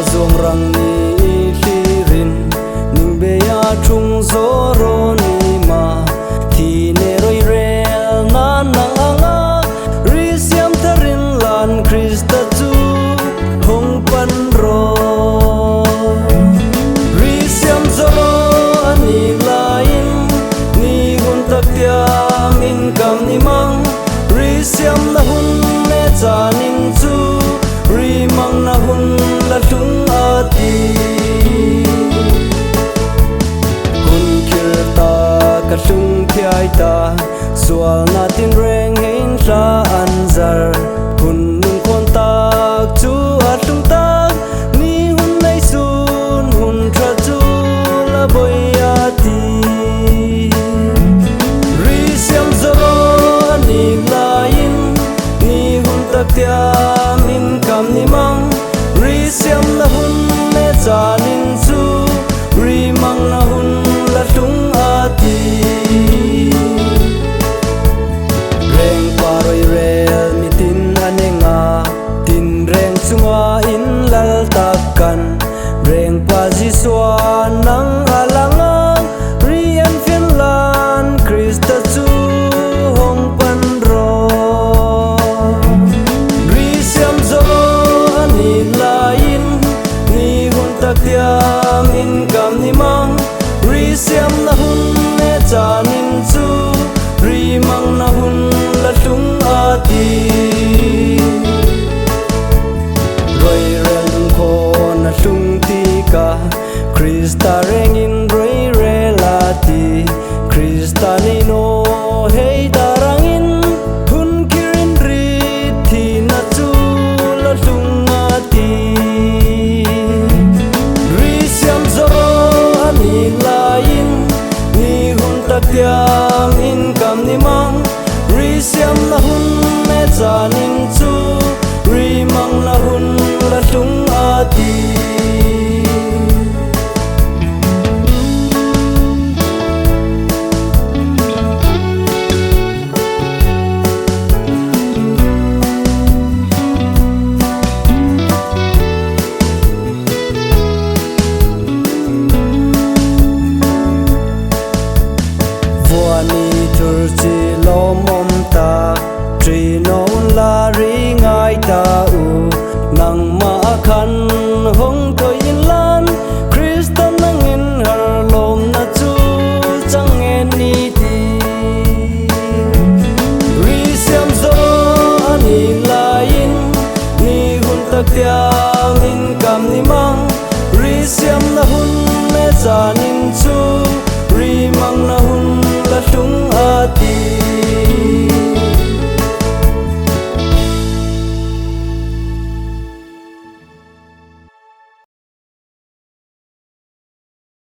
Zong rang ni lirin ning be ya chung zoro ni ma thi ne roi rel na anga risiam tarin lan Krista chu hong pan ro risiam zoro ani lain ni hun tak tiam in kam ni mang risiam na hun me cha ning chu ri mang na hun la tung ati hun kir ta ka tung thiai ta sual na tin reng hein ra an zar hun nung kon tak chu at tung tak ni hun nei sun hun tra chu la boy ati ri siam zoro ni lain ni hun tak tia min kam ni mang siam na hun me cha nin chu ri mang na hun la tung ati reng paroi rel mi tin anenga tin reng chunga in lal takkan reng pa ji swa nang alanga ri an fin lan Krista chu hong pan ro ri siam zo ani lain ni hun tak tiam in kam ni mang ri siam na hun me cha nin chu ri mang na hun la tung ati roi rel ko na tung ti ka Krista reng in roi relati Krista ni no hey darang in hun kirin ri thi na chu la tung ati ri siam zoro ani lain ni hun tak tiam in kam ni mang ri siam na hun me cha nin chu ri mang na hun la tung ati ni tur chi lo mom ta tri non la ri ngai ta u nang ma khan hong to in lan Krista nang in har lom na chu chang en ni ti ri siam zo ani lain ni hun tak tiam in kam ni mang ri siam na hun me cha nin chu ri mang na hun la tung ati